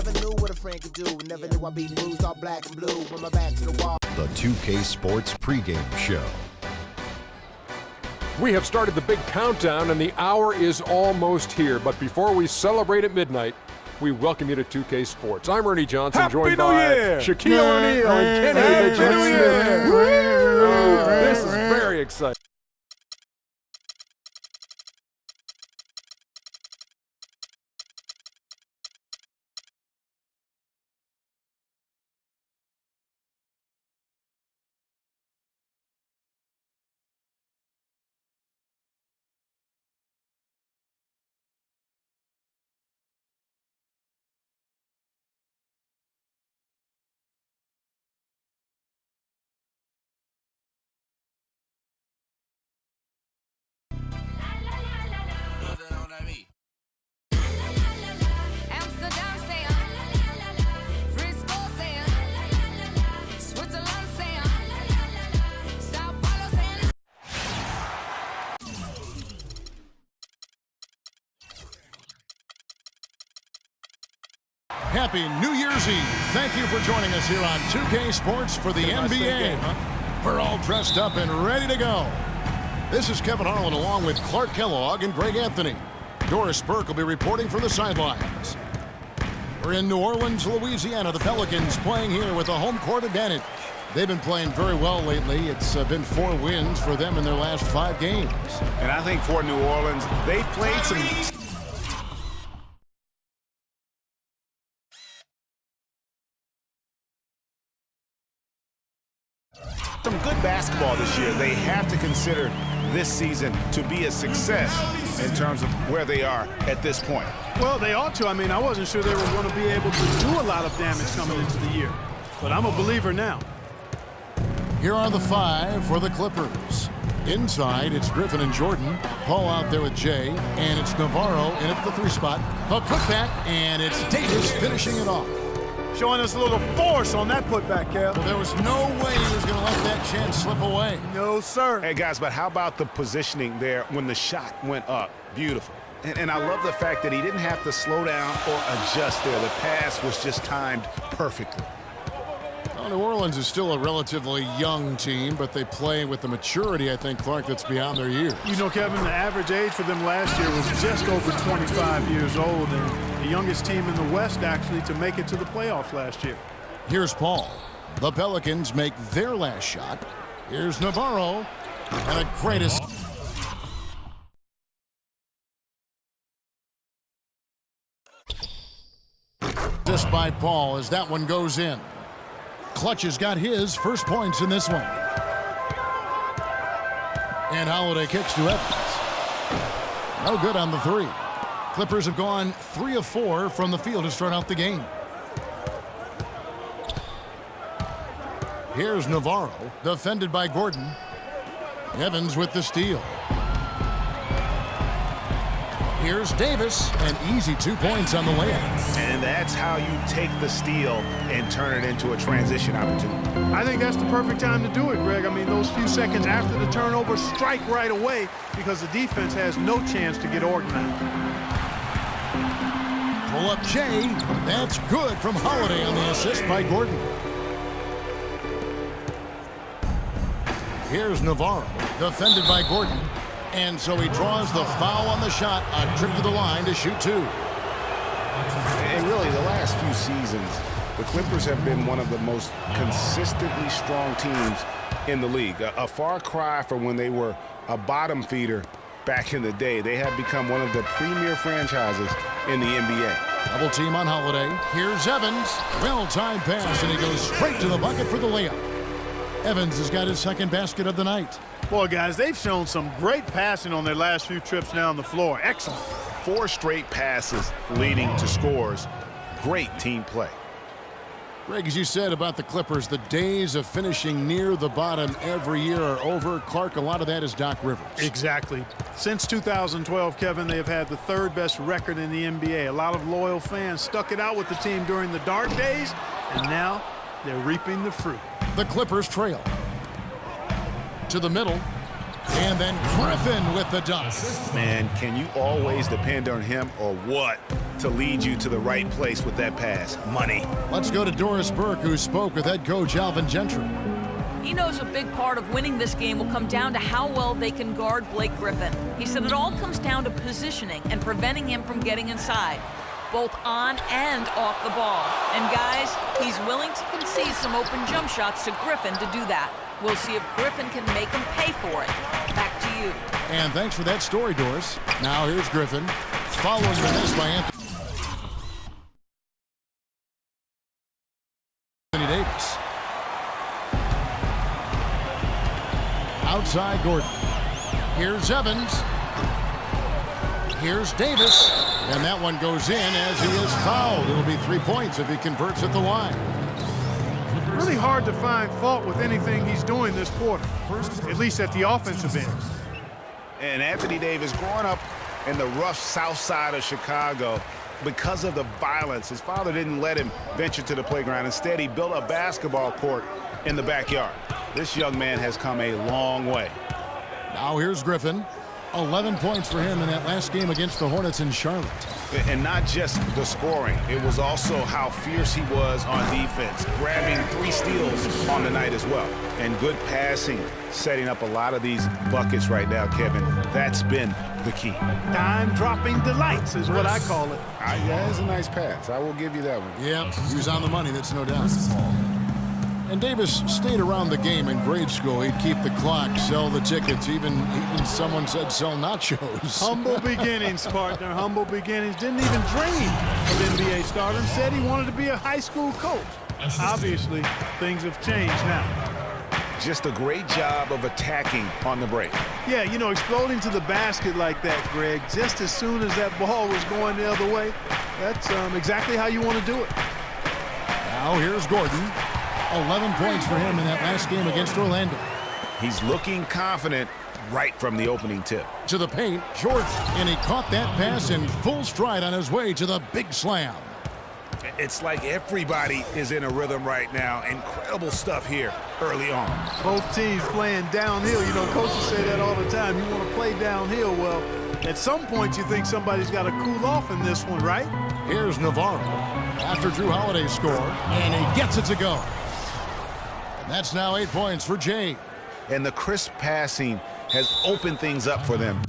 Never knew what a friend could do. Never knew I'd be bruised all black and blue with my back to the wall. The 2K Sports pregame show. We have started the big countdown, and the hour is almost here. But before we celebrate at midnight, we welcome you to 2K Sports. I'm Ernie Johnson, joined by Shaquille O'Neal and Kenny the Jet Smith. This is very exciting. Happy New Year's Eve. Thank you for joining us here on 2K Sports for the NBA. We're all dressed up and ready to go. This is Kevin Harlan along with Clark Kellogg and Greg Anthony. Doris Burke will be reporting from the sidelines. We're in New Orleans, Louisiana. The Pelicans playing here with a home court advantage. They've been playing very well lately. It's been 4 wins for them in their last 5 games. And I think for New Orleans, they've played some good basketball this year. They have to consider this season to be a success in terms of where they are at this point. Well, they ought to. I mean, I wasn't sure they were going to be able to do a lot of damage coming into the year. But I'm a believer now. Here are the 5 for the Clippers. Inside, it's Griffin and Jordan. Paul out there with Jay. And it's Navarro in at the 3 spot. A putback, and it's Davis finishing it off. Showing us a little force on that putback, Kev. Well, there was no way he was going to let that chance slip away. No, sir. Hey, guys, but how about the positioning there when the shot went up? Beautiful. And I love the fact that he didn't have to slow down or adjust there. The pass was just timed perfectly. Well, New Orleans is still a relatively young team, but they play with the maturity, I think, Clark, that's beyond their years. You know, Kevin, the average age for them last year was just over 25 years old, and the youngest team in the West, actually, to make it to the playoffs last year. Here's Paul. The Pelicans make their last shot. Here's Navarro, and a greatest. Just by Paul as that one goes in. Clutch has got his first points in this one. And Holiday kicks to Evans. No good on the 3. Clippers have gone 3 of 4 from the field to start out the game. Here's Navarro, defended by Gordon. Evans with the steal. Here's Davis, an easy 2 points on the layup. And that's how you take the steal and turn it into a transition opportunity. I think that's the perfect time to do it, Greg. I mean, those few seconds after the turnover, strike right away because the defense has no chance to get organized. Pull up Jay. That's good from Holiday on the assist by Gordon. Here's Navarro, defended by Gordon. And so he draws the foul on the shot, a trip to the line to shoot 2. And really, the last few seasons, the Clippers have been one of the most consistently strong teams in the league. A far cry from when they were a bottom feeder back in the day. They have become one of the premier franchises in the NBA. Double team on Holiday. Here's Evans. Well-timed pass, and he goes straight to the bucket for the layup. Evans has got his second basket of the night. Boy, guys, they've shown some great passing on their last few trips down the floor. Excellent. 4 straight passes leading to scores. Great team play. Greg, as you said about the Clippers, the days of finishing near the bottom every year are over. Clark, a lot of that is Doc Rivers. Exactly. Since 2012, Kevin, they have had the 3rd best record in the NBA. A lot of loyal fans stuck it out with the team during the dark days, and now they're reaping the fruit. The Clippers trail. To the middle. And then Griffin with the dunk. Man, can you always depend on him or what to lead you to the right place with that pass? Money. Let's go to Doris Burke, who spoke with head coach Alvin Gentry. He knows a big part of winning this game will come down to how well they can guard Blake Griffin. He said it all comes down to positioning and preventing him from getting inside, both on and off the ball. And guys, he's willing to concede some open jump shots to Griffin to do that. We'll see if Griffin can make him pay for it. Back to you. And thanks for that story, Doris. Now here's Griffin, following the miss by Anthony Davis. Outside Gordon. Here's Evans. Here's Davis. And that one goes in as he is fouled. It'll be 3 points if he converts at the line. Really hard to find fault with anything he's doing this quarter, at least at the offensive end. And Anthony Davis, growing up in the rough south side of Chicago, because of the violence, his father didn't let him venture to the playground. Instead, he built a basketball court in the backyard. This young man has come a long way. Now here's Griffin. 11 points for him in that last game against the Hornets in Charlotte. And not just the scoring, it was also how fierce he was on defense, grabbing 3 steals on the night as well. And good passing, setting up a lot of these buckets right now, Kevin. That's been the key. Dime-dropping delights is what I call it. Yeah, it's a nice pass. I will give you that one. Yeah, he was on the money, that's no doubt. And Davis stayed around the game in grade school. He'd keep the clock, sell the tickets, even someone said sell nachos. Humble beginnings, partner, humble beginnings. Didn't even dream of NBA stardom. Said he wanted to be a high school coach. Obviously, things have changed now. Just a great job of attacking on the break. Yeah, you know, exploding to the basket like that, Greg, just as soon as that ball was going the other way, that's exactly how you want to do it. Now here's Gordon. 11 points for him in that last game against Orlando. He's looking confident right from the opening tip. To the paint, Jordan, and he caught that pass in full stride on his way to the big slam. It's like everybody is in a rhythm right now. Incredible stuff here early on. Both teams playing downhill. You know, coaches say that all the time. You want to play downhill. Well, at some point you think somebody's got to cool off in this one, right? Here's Navarro after Drew Holiday scored, and he gets it to go. That's now 8 points for Jay. And the crisp passing has opened things up for them.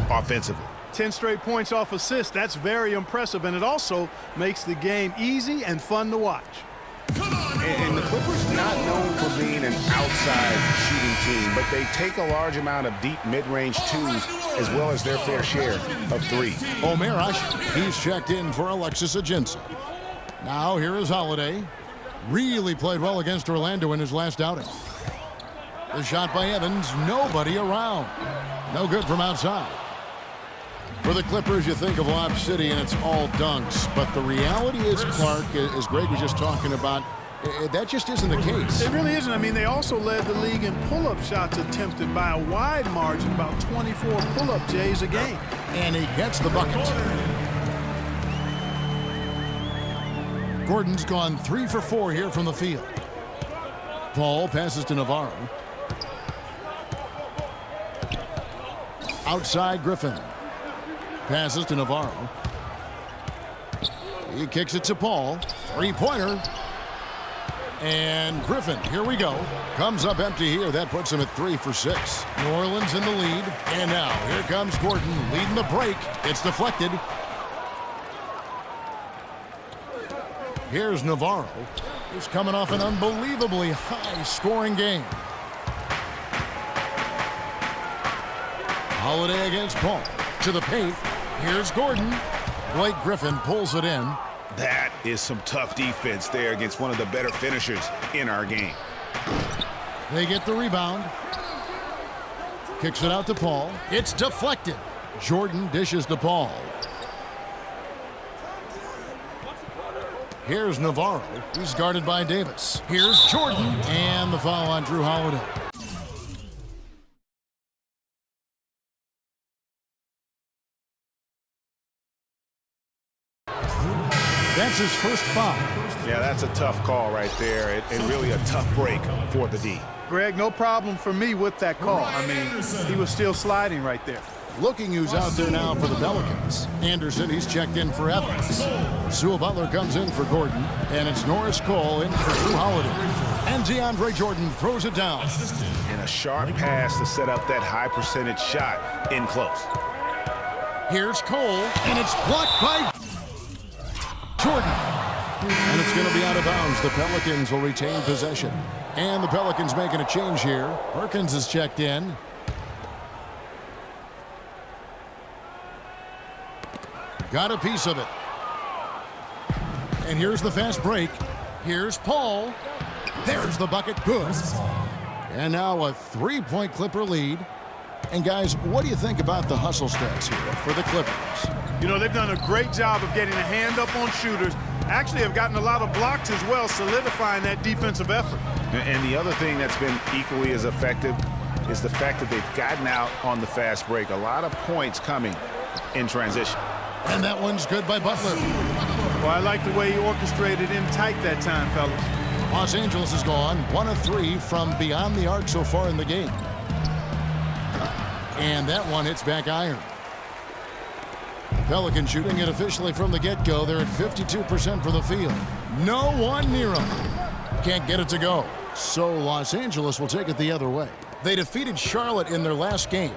Offensively. 10 straight points off assists. That's very impressive, and it also makes the game easy and fun to watch. And the Clippers not known for being an outside shooting team, but they take a large amount of deep mid-range twos as well as their fair share of threes. Omer Asher, he's checked in for Alexis Ajinça. Now here is Holiday. Really played well against Orlando in his last outing. The shot by Evans, nobody around. No good from outside. For the Clippers, you think of Lob City and it's all dunks, but the reality is, Clark, as Greg was just talking about, that just isn't the case. It really isn't. I mean, they also led the league in pull-up shots attempted by a wide margin, about 24 pull-up Jays a game. And he gets the bucket. Gordon's gone 3 for 4 here from the field. Paul passes to Navarro. Outside Griffin. Passes to Navarro. He kicks it to Paul. 3-pointer. And Griffin, here we go. Comes up empty here. That puts him at 3 for 6. New Orleans in the lead. And now here comes Gordon leading the break. It's deflected. Here's Navarro, who's coming off an unbelievably high-scoring game. Holiday against Paul. To the paint. Here's Gordon. Blake Griffin pulls it in. That is some tough defense there against one of the better finishers in our game. They get the rebound. Kicks it out to Paul. It's deflected. Jordan dishes to Paul. Here's Navarro. He's guarded by Davis. Here's Jordan. And the foul on Drew Holiday. That's his first foul. Yeah, that's a tough call right there, and really a tough break for the D. Greg, no problem for me with that call. I mean, he was still sliding right there. Looking who's out there now for the Pelicans. Anderson, he's checked in for Evans. Sewell Butler comes in for Gordon, and it's Norris Cole in for Drew Holiday. And DeAndre Jordan throws it down. And a sharp pass to set up that high percentage shot in close. Here's Cole, and it's blocked by Jordan. And it's going to be out of bounds. The Pelicans will retain possession. And the Pelicans making a change here. Perkins is checked in. Got a piece of it. And here's the fast break. Here's Paul. There's the bucket. Good. And now a three-point Clipper lead. And guys, what do you think about the hustle stats here for the Clippers? You know, they've done a great job of getting a hand up on shooters. Actually have gotten a lot of blocks as well, solidifying that defensive effort. And the other thing that's been equally as effective is the fact that they've gotten out on the fast break. A lot of points coming in transition. And that one's good by Butler. Well, I like the way he orchestrated in tight that time, fellas. Los Angeles is gone 1 of 3 from beyond the arc so far in the game. And that one hits back iron. Pelican shooting it officially from the get-go. They're at 52% for the field. No one near them. Can't get it to go. So Los Angeles will take it the other way. They defeated Charlotte in their last game.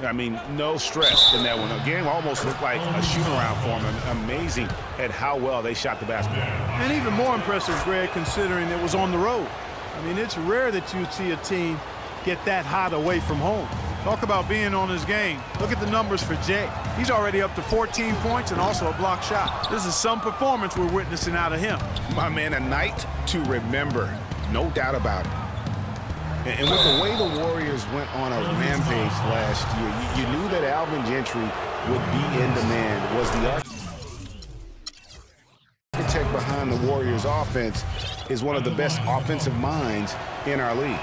I mean, no stress in that one. The game almost looked like a shoot-around for them. Amazing at how well they shot the basketball. And even more impressive, Greg, considering it was on the road. I mean, it's rare that you'd see a team get that hot away from home. Talk about being on his game. Look at the numbers for Jay. He's already up to 14 points and also a block shot. This is some performance we're witnessing out of him. My man, a night to remember. No doubt about it. And with the way the Warriors went on a rampage last year, you knew that Alvin Gentry would be in demand. Was the architect behind the Warriors' offense is one of the best offensive minds in our league.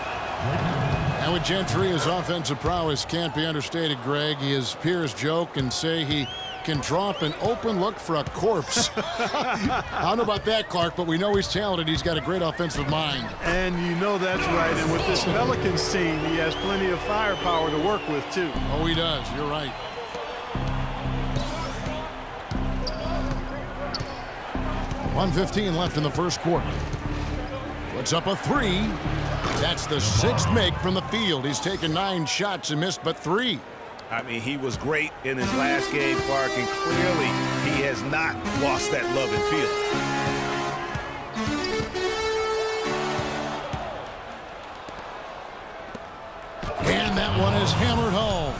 And with Gentry, his offensive prowess can't be understated, Greg. His peers joke and say he can draw up an open look for a corpse. I don't know about that, Clark, but we know he's talented. He's got a great offensive mind. And you know that's right. And with this Pelicans team, he has plenty of firepower to work with, too. Oh, he does. You're right. .115 left in the first quarter. Puts up a 3. That's the 6th make from the field. He's taken 9 shots and missed but 3. I mean, he was great in his last game, Clark, and clearly he has not lost that love and feel. And that one is hammered home.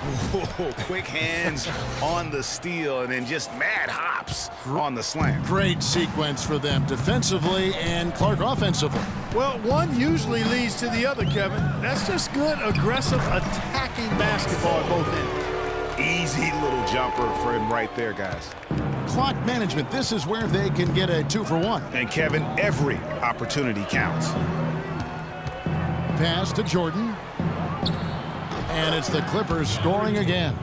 Whoa, quick hands on the steal and then just mad hops on the slam. Great sequence for them defensively and Clark offensively. Well, one usually leads to the other, Kevin. That's just good, aggressive, attacking basketball at both ends. Easy little jumper for him right there, guys. Clock management, this is where they can get a 2-for-1. And Kevin, every opportunity counts. Pass to Jordan. And it's the Clippers scoring again.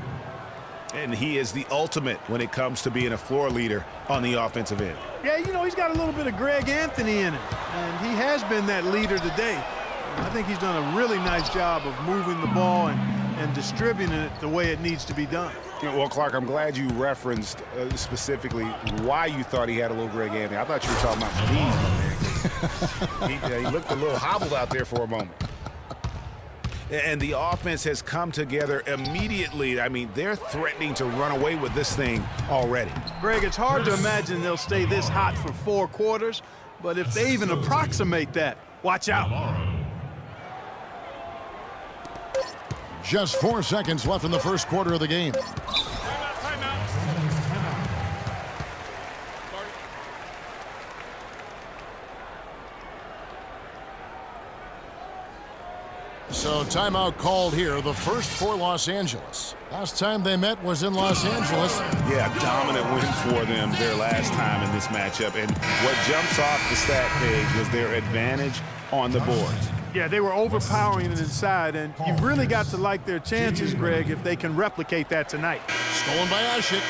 And he is the ultimate when it comes to being a floor leader on the offensive end. Yeah, you know, he's got a little bit of Greg Anthony in him. And he has been that leader today. I think he's done a really nice job of moving the ball and distributing it the way it needs to be done. Well, Clark, I'm glad you referenced specifically why you thought he had a little Greg Anthony. I thought you were talking about Steve, man. He looked a little hobbled out there for a moment. And the offense has come together immediately. I mean, they're threatening to run away with this thing already. Greg, it's hard to imagine they'll stay this hot for 4 quarters, but if they even approximate that, watch out. Just 4 seconds left in the first quarter of the game. So timeout called here, the first for Los Angeles. Last time they met was in Los Angeles. Yeah, dominant win for them their last time in this matchup. And what jumps off the stat page was their advantage on the boards. Yeah, they were overpowering it inside, and you've really got to like their chances, Greg, if they can replicate that tonight. Stolen by Ashik.